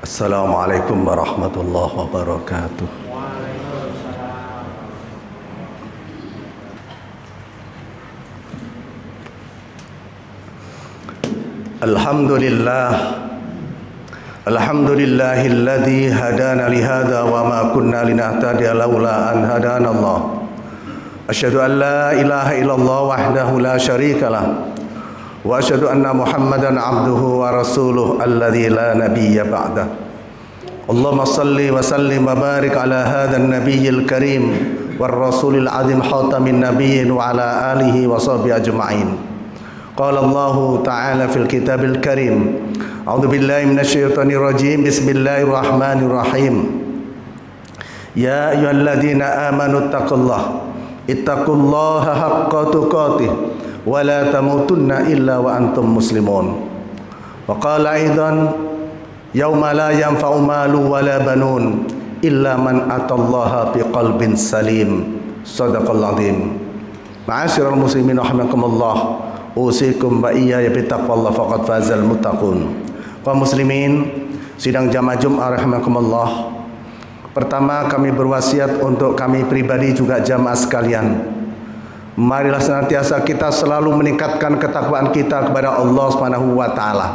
Assalamualaikum warahmatullahi wabarakatuh. Alhamdulillah, alhamdulillahilladzi hadana lihada wa ma kunna linahtadiya laula an hadana Allah. Asyhadu an la ilaha illallah wahdahu la syarikalah wa asyhadu anna Muhammadan abduhu wa rasuluh alladzi la nabiyya ba'dah. Allahumma salli wa sallim wa barik ala hadzal nabiyyil karim war rasulil azim khatamin nabiyyin wa ala alihi wa sahbihi ajma'in. Qala Allah ta'ala fil kitabil karim. A'udzu billahi minasy syaithanir rajim. Bismillahirrahmanirrahim. Ya ayyuhalladzina amanu ittaqullaha haqqa tuqatih wa la tamutunna illa wa antum muslimun. Wa qala aidan yauma la yanfa'u malu wa la banun illa man atallaha biqalbin salim. Shadaqallahul azim. Ma'asyiral muslimin rahimakumullah. Usikum wa iyaya bittaqwallah faqad fazal muttaqun. Kaum muslimin, sidang jamaah Jumat rahimakumullah. Pertama, kami berwasiat untuk kami pribadi juga jamaah sekalian. Marilah senantiasa kita selalu meningkatkan ketakwaan kita kepada Allah Subhanahu wa taala.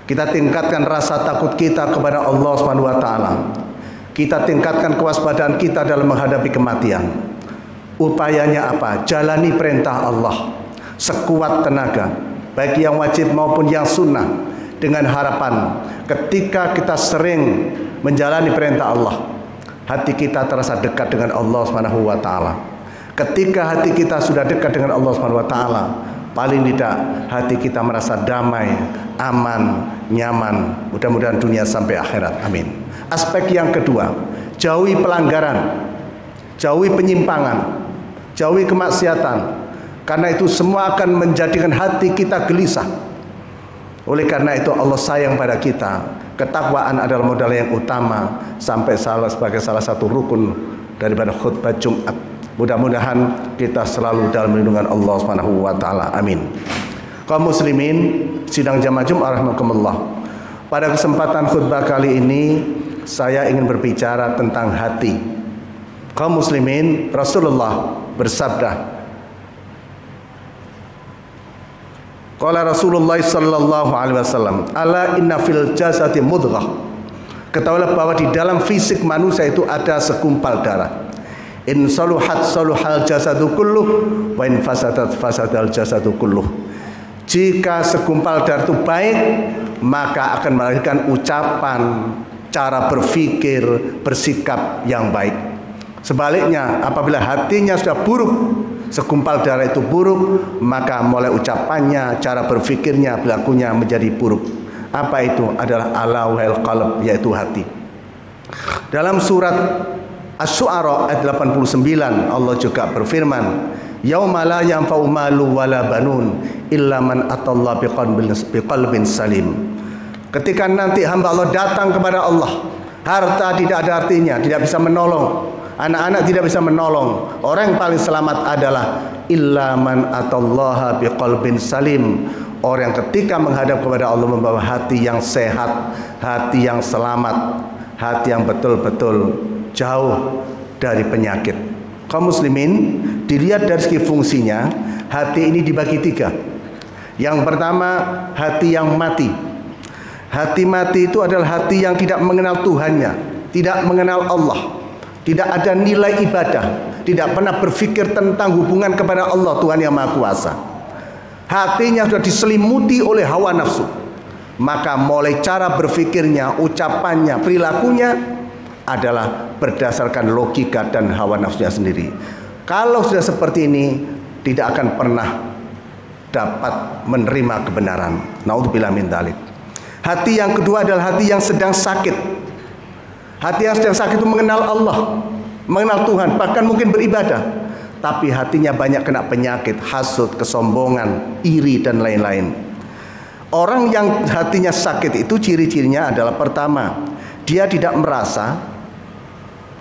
Kita tingkatkan rasa takut kita kepada Allah Subhanahu wa taala. Kita tingkatkan kewaspadaan kita dalam menghadapi kematian. Upayanya apa? Jalani perintah Allah sekuat tenaga, baik yang wajib maupun yang sunnah, dengan harapan ketika kita sering menjalani perintah Allah, hati kita terasa dekat dengan Allah Subhanahu wa taala. Ketika hati kita sudah dekat dengan Allah Subhanahu wa taala, paling tidak hati kita merasa damai, aman, nyaman, mudah-mudahan dunia sampai akhirat. Amin. Aspek yang kedua, jauhi pelanggaran, jauhi penyimpangan, jauhi kemaksiatan. Karena itu semua akan menjadikan hati kita gelisah. Oleh karena itu Allah sayang pada kita. Ketakwaan adalah modal yang utama sampai sebagai salah satu rukun daripada khutbah Jumat. Mudah-mudahan kita selalu dalam lindungan Allah Subhanahu wa taala. Amin. Kaum muslimin, sidang jamaah Jumat rahimakumullah. Pada kesempatan khutbah kali ini saya ingin berbicara tentang hati. Kaum muslimin, Rasulullah bersabda, qala Rasulullah sallallahu alaihi wasallam, ala inna fil jasadi mudghah. Ketahuilah bahwa di dalam fisik manusia itu ada segumpal darah. In saluhat saluhal jasadu kulluh wa in fasadat fasadal jasadu kulluh. Jika segumpal darah itu baik, maka akan melahirkan ucapan, cara berpikir, bersikap yang baik. Sebaliknya, apabila hatinya sudah buruk, segumpal darah itu buruk, maka mulai ucapannya, cara berfikirnya, berlakunya menjadi buruk. Apa itu? Adalah alawhil qalb, yaitu hati. Dalam surat Asy-Syu'ara ayat 89 Allah juga berfirman, yauma la yanfa'u malu wala banun illa man atallaha biqalbin salim. Ketika nanti hamba Allah datang kepada Allah, harta tidak ada artinya, tidak bisa menolong, anak-anak tidak bisa menolong. Orang yang paling selamat adalah illa man atallaha biqalbin salim. Orang yang ketika menghadap kepada Allah membawa hati yang sehat, hati yang selamat, hati yang betul-betul jauh dari penyakit. Kaum muslimin, dilihat dari segi fungsinya, hati ini dibagi tiga. Yang pertama, hati yang mati. Hati mati itu adalah hati yang tidak mengenal Tuhannya, tidak mengenal Allah, tidak ada nilai ibadah, tidak pernah berpikir tentang hubungan kepada Allah Tuhan yang Maha Kuasa. Hatinya sudah diselimuti oleh hawa nafsu. Maka mulai cara berpikirnya, ucapannya, perilakunya adalah berdasarkan logika dan hawa nafsunya sendiri. Kalau sudah seperti ini, tidak akan pernah dapat menerima kebenaran. Naudzubillah min dzalik. Hati yang kedua adalah hati yang sedang sakit. Hati yang sedang sakit itu mengenal Allah, mengenal Tuhan, bahkan mungkin beribadah, tapi hatinya banyak kena penyakit, hasud, kesombongan, iri, dan lain-lain. Orang yang hatinya sakit itu ciri-cirinya adalah, pertama, dia tidak merasa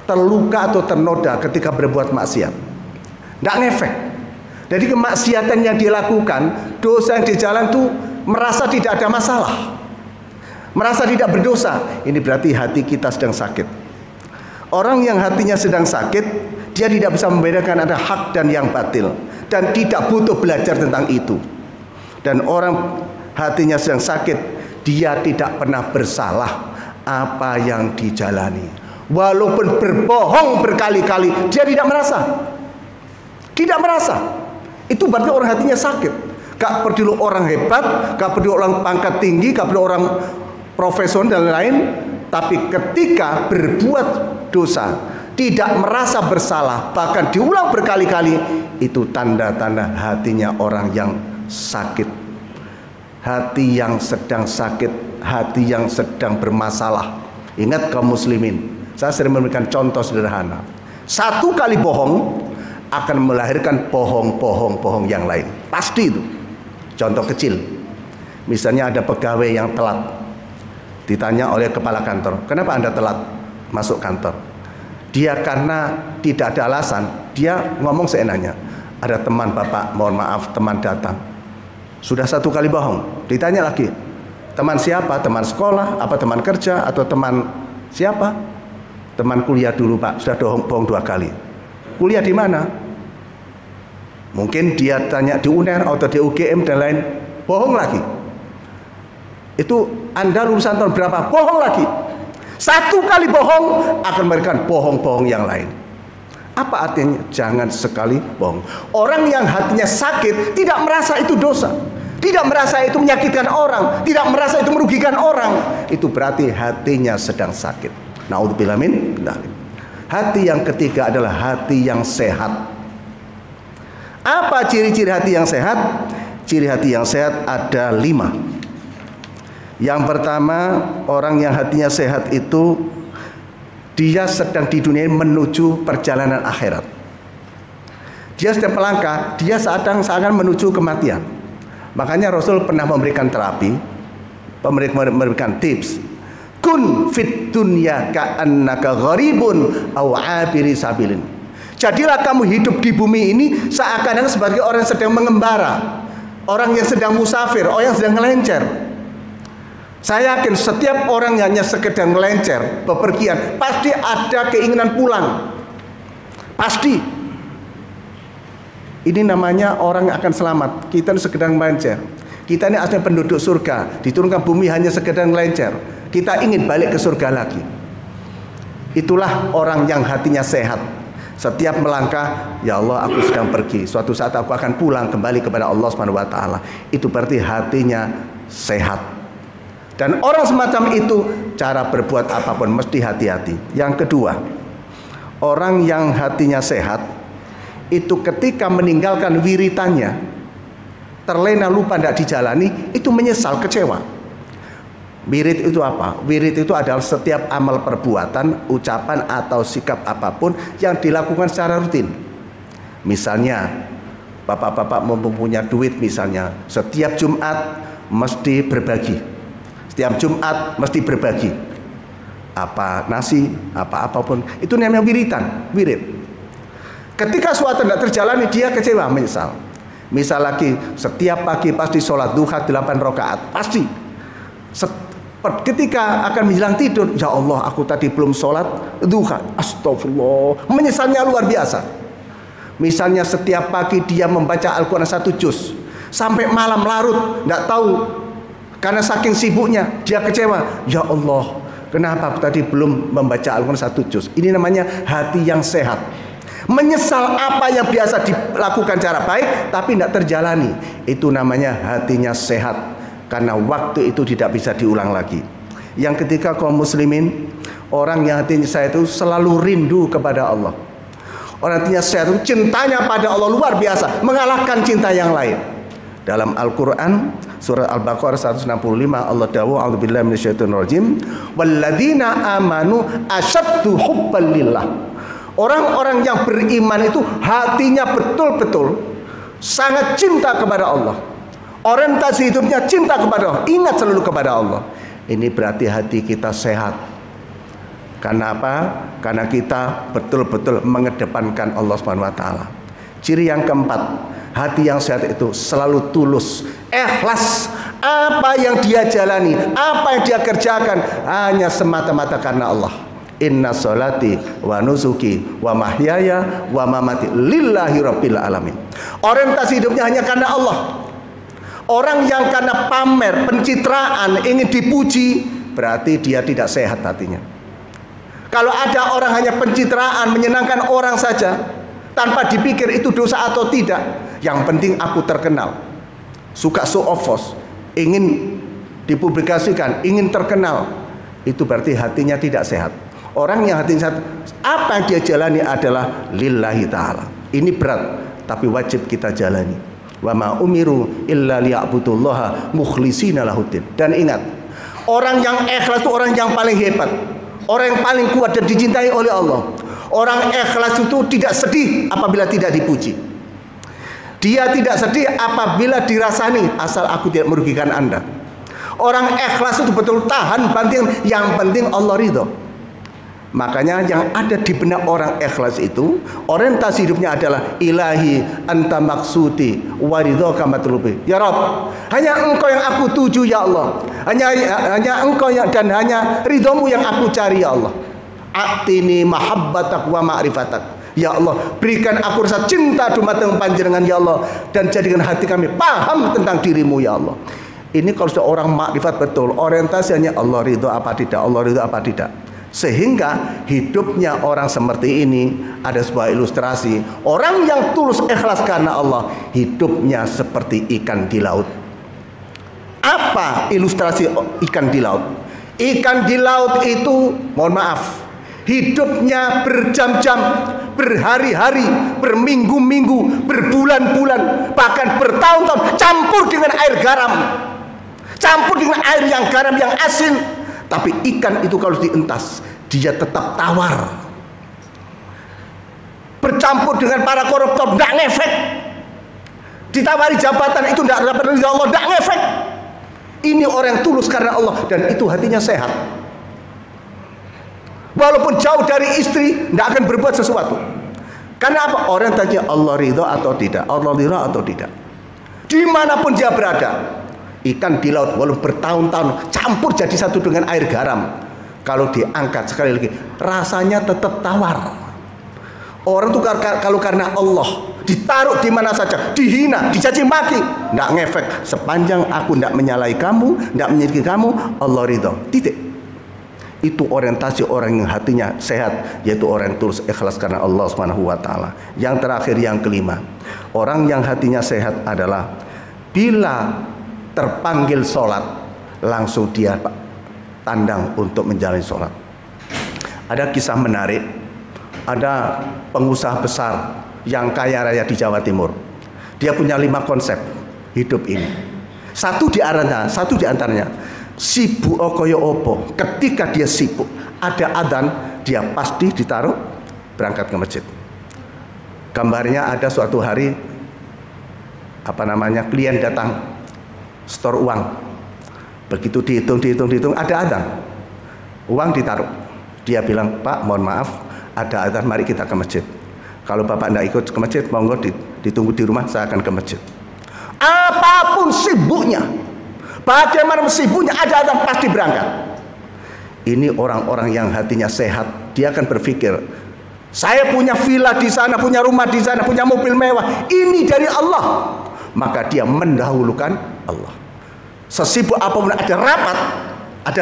terluka atau ternoda ketika berbuat maksiat, tidak ngefek. Jadi kemaksiatan yang dia lakukan, dosa yang di jalan itu merasa tidak ada masalah. merasa tidak berdosa, ini berarti hati kita sedang sakit. Orang yang hatinya sedang sakit, dia tidak bisa membedakan ada hak dan yang batil, dan tidak butuh belajar tentang itu. Dan orang hatinya sedang sakit, dia tidak pernah bersalah apa yang dijalani. Walaupun berbohong berkali-kali, dia tidak merasa. Tidak merasa. Itu berarti orang hatinya sakit. Gak perlu orang hebat, gak perlu orang pangkat tinggi, gak perlu orang profesional dan lain. Tapi ketika berbuat dosa, tidak merasa bersalah, bahkan diulang berkali-kali, itu tanda-tanda hatinya orang yang sakit. Hati yang sedang sakit, hati yang sedang bermasalah. Ingat kaum muslimin, saya sering memberikan contoh sederhana. Satu kali bohong akan melahirkan bohong yang lain. Pasti itu. Contoh kecil. Misalnya ada pegawai yang telat. Ditanya oleh kepala kantor, kenapa Anda telat masuk kantor? Dia karena tidak ada alasan, dia ngomong seenaknya. Ada teman Bapak, mohon maaf, teman datang. Sudah satu kali bohong. Ditanya lagi, teman siapa? Teman sekolah, apa teman kerja, atau teman siapa? Teman kuliah dulu Pak, sudah bohong 2 kali. Kuliah di mana? Mungkin dia tanya di UNER atau di UGM dan lain, bohong lagi. Itu Anda lulusan tahun berapa? Bohong lagi. Satu kali bohong akan memberikan bohong-bohong yang lain. Apa artinya? Jangan sekali bohong. Orang yang hatinya sakit tidak merasa itu dosa, tidak merasa itu menyakitkan orang, tidak merasa itu merugikan orang. Itu berarti hatinya sedang sakit. Na'udzubillah min dzalik. Hati yang ketiga adalah hati yang sehat. Apa ciri-ciri hati yang sehat? Ciri hati yang sehat ada 5. Yang pertama, orang yang hatinya sehat itu dia sedang di dunia menuju perjalanan akhirat. Dia sedang melangkah, dia sedang menuju kematian. Makanya Rasul pernah memberikan terapi, memberikan tips. Kun fit dunya ka'annaka gharibun aw 'abiri sabilin. Jadilah kamu hidup di bumi ini seakan-akan sebagai orang yang sedang mengembara, orang yang sedang musafir, orang yang sedang ngelencer. Saya yakin setiap orang yang hanya sekedar ngelencer, bepergian, pasti ada keinginan pulang. Pasti. Ini namanya orang yang akan selamat. Kita ini sekedar ngelencer. Kita ini asli penduduk surga, diturunkan bumi hanya sekedar ngelencer. Kita ingin balik ke surga lagi. Itulah orang yang hatinya sehat. Setiap melangkah, ya Allah aku sedang pergi, suatu saat aku akan pulang kembali kepada Allah Subhanahu wa taala. Itu berarti hatinya sehat. Dan orang semacam itu cara berbuat apapun mesti hati-hati. Yang kedua, orang yang hatinya sehat itu ketika meninggalkan wiritannya, terlena lupa tidak dijalani, itu menyesal, kecewa. Wirid itu apa? Wirid itu adalah setiap amal perbuatan, ucapan atau sikap apapun yang dilakukan secara rutin. Misalnya, bapak-bapak mempunyai duit misalnya, setiap Jumat mesti berbagi. Setiap Jumat mesti berbagi. Apa nasi, apa-apapun, itu namanya wiritan, wirid. Ketika suatu tidak terjalani, dia kecewa, menyesal. Misal lagi, setiap pagi pasti sholat duha 8 rakaat, pasti. Ketika akan menjelang tidur, ya Allah aku tadi belum sholat duha, astagfirullah, menyesalnya luar biasa. Misalnya setiap pagi dia membaca Al-Quran 1 juz, sampai malam larut, tidak tahu, karena saking sibuknya dia kecewa, ya Allah kenapa aku tadi belum membaca Al-Quran 1 juz. Ini namanya hati yang sehat. Menyesal apa yang biasa dilakukan cara baik tapi tidak terjalani, itu namanya hatinya sehat. Karena waktu itu tidak bisa diulang lagi. Yang ketiga kaum muslimin, orang yang hatinya sehat itu selalu rindu kepada Allah. Orang hatinya sehat itu cintanya pada Allah luar biasa, mengalahkan cinta yang lain. Dalam Al-Quran surat Al-Baqarah 165 Allah dawuh, a'udzubillahi minasyaitonirrajim, walladzina amanu asyaddu hubban lillah. Orang-orang yang beriman itu hatinya betul-betul sangat cinta kepada Allah. Orientasi hidupnya cinta kepada Allah, ingat selalu kepada Allah. Ini berarti hati kita sehat. Karena apa? Karena kita betul-betul mengedepankan Allah Subhanahu wa taala. Ciri yang keempat, hati yang sehat itu selalu tulus, ikhlas Apa yang dia jalani, apa yang dia kerjakan hanya semata-mata karena Allah. Inna sholati wa nusuki wa mahyaya wa mamati lillahi rabbil alamin. Orientasi hidupnya hanya karena Allah. Orang yang karena pamer, pencitraan, ingin dipuji, berarti dia tidak sehat hatinya. Kalau ada orang hanya pencitraan, menyenangkan orang saja, tanpa dipikir itu dosa atau tidak, yang penting aku terkenal, suka show off, ingin dipublikasikan, ingin terkenal, itu berarti hatinya tidak sehat. Orang yang hatinya sehat, apa yang dia jalani adalah lillahi ta'ala. Ini berat, tapi wajib kita jalani. Wa ma umiru illa liya'budullaha mukhlishina lahuddin. Dan ingat, orang yang ikhlas itu orang yang paling hebat, orang yang paling kuat dan dicintai oleh Allah. Orang ikhlas itu tidak sedih apabila tidak dipuji. Dia tidak sedih apabila dirasani, asal aku tidak merugikan Anda. Orang ikhlas itu betul tahan banting, yang penting Allah ridho. Makanya yang ada di benak orang ikhlas itu, orientasi hidupnya adalah ilahi anta maksudi wa ridhoka matlubi. Ya Rabb, hanya engkau yang aku tuju ya Allah. Hanya engkau yang, dan hanya ridhomu yang aku cari ya Allah. Atini mahabbatak wa ma'rifatak. Ya Allah, berikan aku rasa cinta dumateng panjenengan ya Allah, dan jadikan hati kami paham tentang dirimu ya Allah. Ini kalau sudah orang makrifat betul, orientasinya Allah ridho apa tidak, Allah ridho apa tidak. Sehingga hidupnya orang seperti ini ada sebuah ilustrasi. Orang yang tulus ikhlas karena Allah, hidupnya seperti ikan di laut. Apa ilustrasi ikan di laut? Ikan di laut itu, mohon maaf, hidupnya berjam-jam, berhari-hari, berminggu-minggu, berbulan-bulan, bahkan bertahun-tahun, campur dengan air garam, campur dengan air yang garam, yang asin. Tapi ikan itu kalau dientas, dia tetap tawar. Bercampur dengan para koruptor, tidak ngefek. Ditawari jabatan itu tidak dapat dari Allah, tidak ngefek. Ini orang yang tulus karena Allah, dan itu hatinya sehat. Walaupun jauh dari istri, tidak akan berbuat sesuatu. Karena apa? Orang tanya Allah ridho atau tidak, Allah ridho atau tidak. Dimanapun dia berada, ikan di laut walaupun bertahun-tahun campur jadi satu dengan air garam, kalau diangkat sekali lagi rasanya tetap tawar. Orang itu kalau karena Allah ditaruh di mana saja, dihina, dicaci maki, tidak ngefek. Sepanjang aku tidak menyalahi kamu, tidak menyakiti kamu, Allah ridho, titik. Itu orientasi orang yang hatinya sehat, yaitu orang yang tulus ikhlas karena Allah Subhanahu wa ta'ala. Yang terakhir, yang kelima, orang yang hatinya sehat adalah bila terpanggil sholat, langsung dia tandang untuk menjalani sholat. Ada kisah menarik. Ada pengusaha besar yang kaya raya di Jawa Timur. Dia punya 5 konsep hidup ini. Satu di antaranya, sibuk koyo opo. Ketika dia sibuk, ada adzan, dia pasti ditaruh berangkat ke masjid. Gambarnya ada suatu hari, klien datang store uang. Begitu dihitung, ada adzan, uang ditaruh. Dia bilang, Pak, mohon maaf, ada adzan, mari kita ke masjid. Kalau Bapak tidak ikut ke masjid, monggo ditunggu di rumah, saya akan ke masjid. Apapun sibuknya, bagaimana sibuknya, ada adzan pasti berangkat. Ini orang-orang yang hatinya sehat. Dia akan berpikir, saya punya villa di sana, punya rumah di sana, punya mobil mewah, ini dari Allah. Maka dia mendahulukan Allah. Sesibuk apapun, ada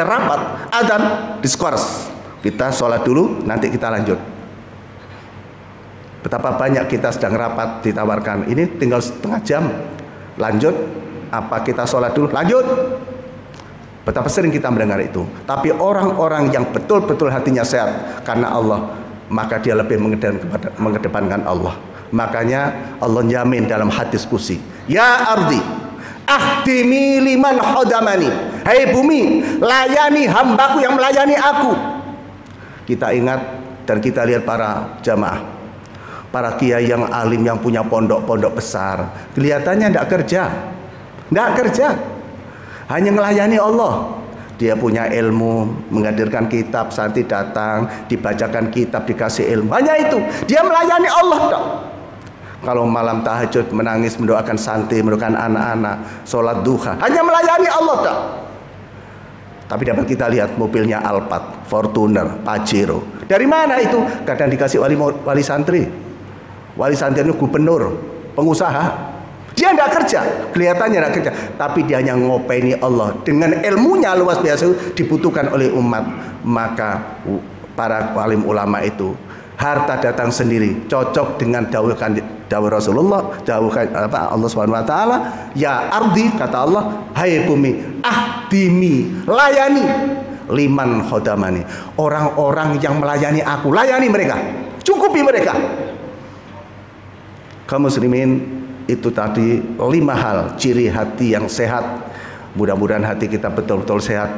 rapat, adzan, diskors. Kita sholat dulu, nanti kita lanjut. Betapa banyak kita sedang rapat ditawarkan, ini tinggal setengah jam, lanjut. Apa kita sholat dulu, lanjut. Betapa sering kita mendengar itu. Tapi orang-orang yang betul-betul hatinya sehat karena Allah, maka dia lebih mengedepankan Allah. Makanya Allah jamin dalam hadis qudsi, ya ardi akhdimi liman khodamani. Hai bumi, layani hambaku yang melayani aku. Kita ingat dan kita lihat para jamaah, para kiai yang alim, yang punya pondok-pondok besar, kelihatannya tidak kerja, hanya melayani Allah. Dia punya ilmu, menghadirkan kitab, santri datang, dibacakan kitab, dikasih ilmu, hanya itu. Dia melayani Allah. Kalau malam tahajud menangis mendoakan santri, mendoakan anak-anak, sholat duha, hanya melayani Allah tak. Tapi dapat kita lihat mobilnya Alphard, Fortuner, Pajero. Dari mana itu? Kadang dikasih wali santri. Wali santri itu gubernur, pengusaha. Dia tidak kerja, kelihatannya tidak kerja, tapi dia hanya ngopeni Allah. Dengan ilmunya luas biasa dibutuhkan oleh umat. Maka para alim ulama itu, harta datang sendiri, cocok dengan dawuh Rasulullah, dawuh Allah Subhanahu wa taala, ya ardi, kata Allah, hai bumi, ahdimi, layani liman khodamani, orang-orang yang melayani aku, layani mereka, cukupi mereka. Kaum muslimin, itu tadi 5 hal ciri hati yang sehat. Mudah-mudahan hati kita betul-betul sehat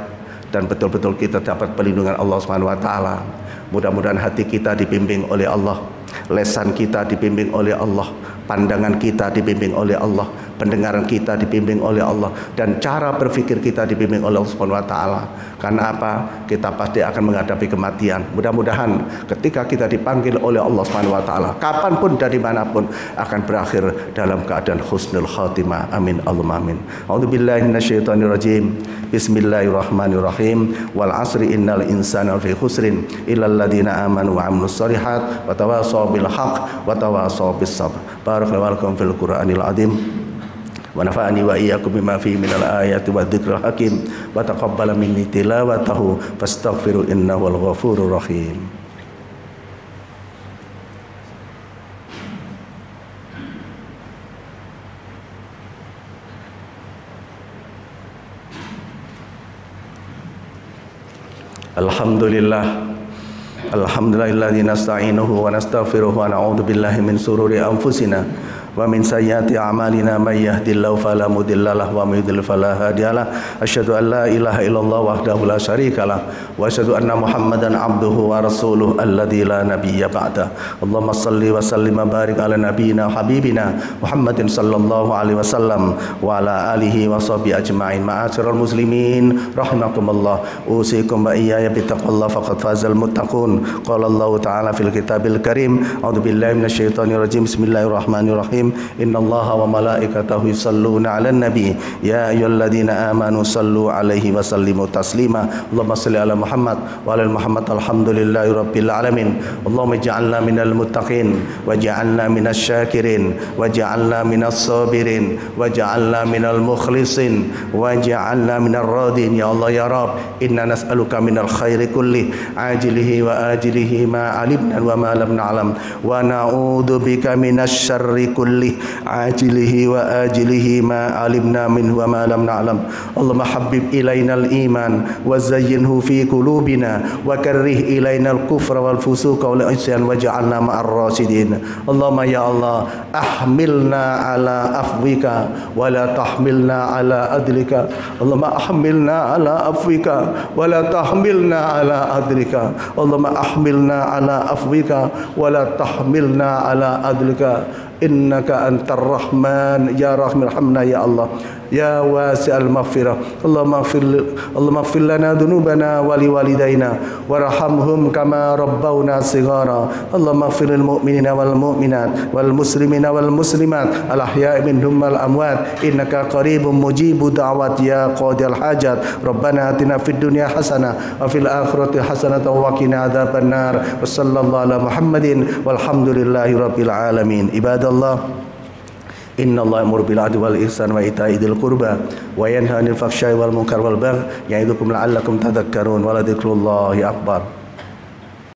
dan betul-betul kita dapat perlindungan Allah Subhanahu wa taala. Mudah-mudahan hati kita dibimbing oleh Allah, lesan kita dibimbing oleh Allah, pandangan kita dibimbing oleh Allah, pendengaran kita dibimbing oleh Allah, dan cara berpikir kita dibimbing oleh Allah Subhanahu wa taala. Karena apa? Kita pasti akan menghadapi kematian. Mudah-mudahan ketika kita dipanggil oleh Allah Subhanahu wa taala, kapanpun dan dimanapun, akan berakhir dalam keadaan husnul khatimah. Amin Allahumma amin. A'udzubillahi minasyaitonirrajim. Bismillahirrahmanirrahim. Wal 'asri innal insana lafi khusrin illal ladzina amanu wa 'amilus shalihat wa tawashaw bil haqq wa tawashaw bis sabr. Barakallahu fil Qur'anil azim. Wa nafa'ani wa iyyakum bima fihi minal ayati wadh-dhikril hakim wa taqabbala minni tilawatahu fastaghfiru innahu wal ghafurur rahim. Alhamdulillahilladzi nasta'inuhu wa nastaghfiruhu wa na'udzu billahi min shururi anfusina wa min sayyiati a'malina may yahdihillahu fala mudhillalah wa may yudhlil fala hadiyalah. Asyhadu an la ilaha illallah wahdahu la syarikalah wa asyhadu anna Muhammadan abduhu wa rasuluhu alladzi la nabiyya ba'da. Allahumma shalli wa sallim wa barik ala nabiyyina habibina Muhammadin sallallahu alaihi wasallam wa ala alihi wa sahbihi ajma'in. Ma'asyiral muslimin rahimakumullah, usikum wa iyaya bittaqwallah faqad fazal muttaqun. Qala Allah ta'ala fil kitabil karim, a'udzu billahi minasyaitonir rajim. Bismillahirrahmanirrahim. Innallaha wa malaikatahu yusalluna 'alan nabi ya ayyuhalladzina amanu sallu 'alaihi wa sallimu taslima. Allahumma shalli ala Muhammad wa ala Muhammad. Alhamdulillahi rabbil alamin. Allahumma ij'alna minal muttaqin waj'alna minasy syakirin waj'alna minas sabirin waj'alna minal mukhlisin waj'alna minar radin. Ya Allah ya Rabb, inna nas'aluka minal khairi kulli ajilihi wa ajilihi ma 'alimna wa ma lam na'lam wa na'udzu bika minasy syarri kulli ajilihi wa ajilihi ma alimna minhu wa ma lam na'lam. Allahumma habbib ilainal iman wa zayyinhu fi qulubina wa karrih ilainal kufra wal fusuqa wal isyan waj'alna ma'ar rasyidin. Allahumma ya Allah, ahmilna ala afwika wa la tahmilna ala adlika. Allahumma ahmilna ala afwika wa la tahmilna ala adlika. Allahumma ahmilna ala afwika wa la tahmilna ala adlika. Innaka antar rahman ya rahim, irhamna ya Allah ya wasi'al maghfirah. Allahumma ighfir lana dhunubana wa liwalidayna warhamhum kama rabbawna shighara. Allahumma ighfir lil mu'minina wal mu'minat wal muslimina wal muslimat al ahya'i minhum wal amwat innaka qaribun mujibud da'wat ya qadil hajat. Rabbana atina fid dunya hasanah wa fil akhirati hasanah wa qina adzaban nar. Wa sallallahu ala Muhammadin walhamdulillahi rabbil alamin. Ibadallah, inna Allah ya'muru bil 'adli wal ihsani wa ita'i dzil qurba wa yanha 'anil fahsya'i wal munkari wal baghi ya'idukum la'allakum tadhakkarun wa la dzikrullahi akbar.